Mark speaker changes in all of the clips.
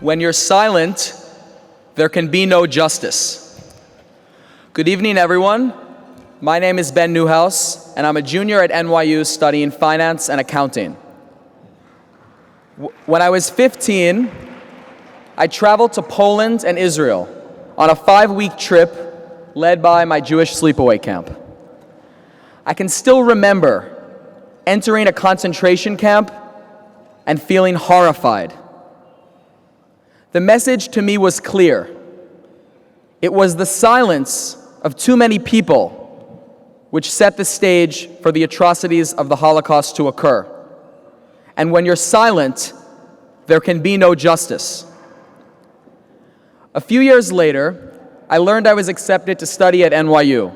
Speaker 1: When you're silent, there can be no justice. Good evening, everyone. My name is Ben Newhouse, and I'm a junior at NYU studying finance and accounting. When I was 15, I traveled to Poland and Israel on a 5-week trip led by my Jewish sleepaway camp. I can still remember entering a concentration camp and feeling horrified. The message to me was clear. It was the silence of too many people which set the stage for the atrocities of the Holocaust to occur. And when you're silent, there can be no justice. A few years later, I learned I was accepted to study at NYU.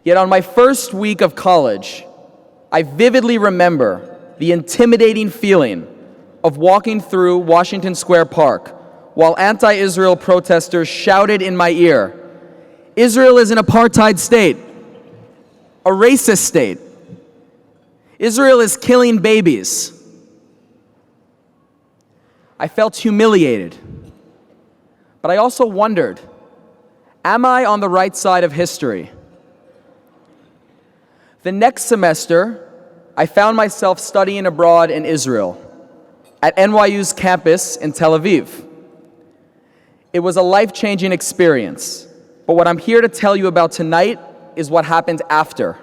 Speaker 1: Yet on my first week of college, I vividly remember the intimidating feeling of walking through Washington Square Park while anti-Israel protesters shouted in my ear, "Israel is an apartheid state, a racist state. Israel is killing babies." I felt humiliated, but I also wondered, am I on the right side of history? The next semester, I found myself studying abroad in Israel, at NYU's campus in Tel Aviv. It was a life-changing experience, but what I'm here to tell you about tonight is what happened after.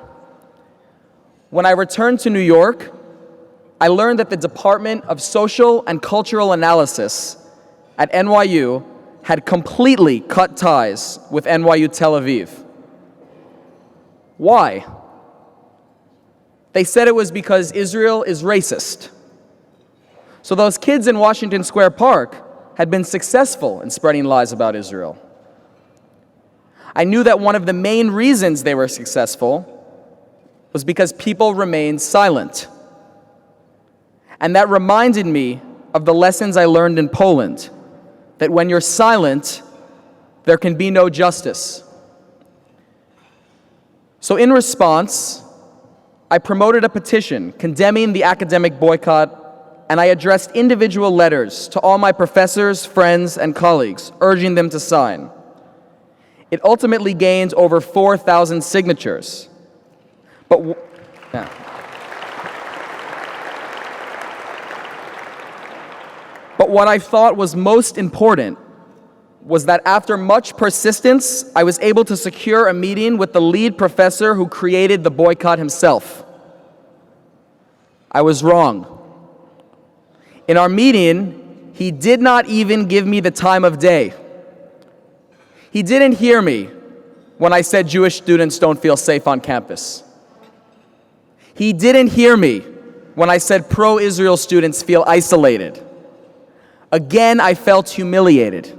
Speaker 1: When I returned to New York, I learned that the Department of Social and Cultural Analysis at NYU had completely cut ties with NYU Tel Aviv. Why? They said it was because Israel is racist. So those kids in Washington Square Park had been successful in spreading lies about Israel. I knew that one of the main reasons they were successful was because people remained silent. And that reminded me of the lessons I learned in Poland, that when you're silent, there can be no justice. So in response, I promoted a petition condemning the academic boycott, and I addressed individual letters to all my professors, friends, and colleagues, urging them to sign. It ultimately gained over 4,000 signatures. But what I thought was most important was that after much persistence, I was able to secure a meeting with the lead professor who created the boycott himself. I was wrong. In our meeting, he did not even give me the time of day. He didn't hear me when I said Jewish students don't feel safe on campus. He didn't hear me when I said pro-Israel students feel isolated. Again, I felt humiliated.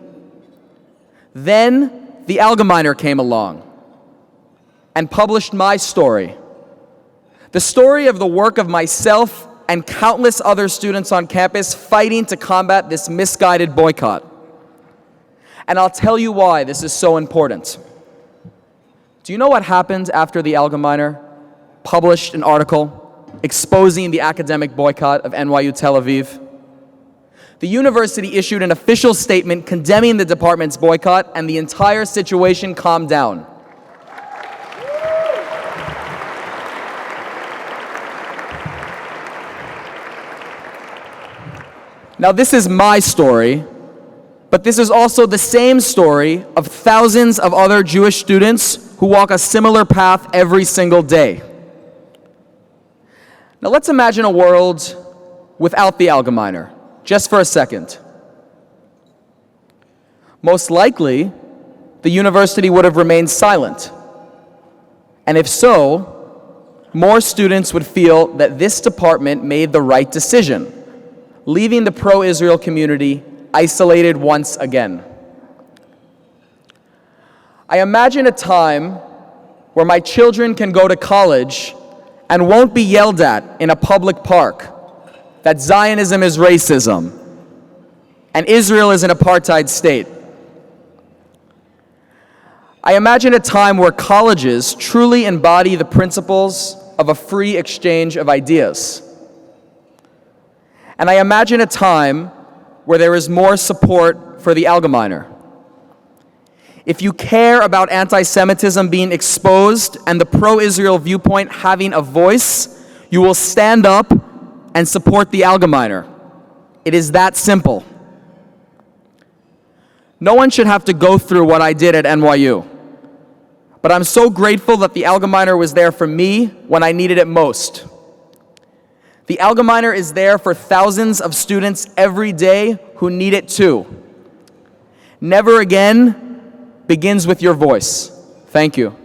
Speaker 1: Then the Algemeiner came along and published my story. The story of the work of myself and countless other students on campus fighting to combat this misguided boycott. And I'll tell you why this is so important. Do you know what happened after the Algemeiner published an article exposing the academic boycott of NYU Tel Aviv? The university issued an official statement condemning the department's boycott, and the entire situation calmed down. Now, this is my story, but this is also the same story of thousands of other Jewish students who walk a similar path every single day. Now, let's imagine a world without the Algemeiner, just for a second. Most likely, the university would have remained silent. And if so, more students would feel that this department made the right decision, leaving the pro-Israel community isolated once again. I imagine a time where my children can go to college and won't be yelled at in a public park that Zionism is racism and Israel is an apartheid state. I imagine a time where colleges truly embody the principles of a free exchange of ideas. And I imagine a time where there is more support for the Algemeiner. If you care about anti-Semitism being exposed and the pro-Israel viewpoint having a voice, you will stand up and support the Algemeiner. It is that simple. No one should have to go through what I did at NYU. But I'm so grateful that the Algemeiner was there for me when I needed it most. The Algemeiner is there for thousands of students every day who need it too. Never again begins with your voice. Thank you.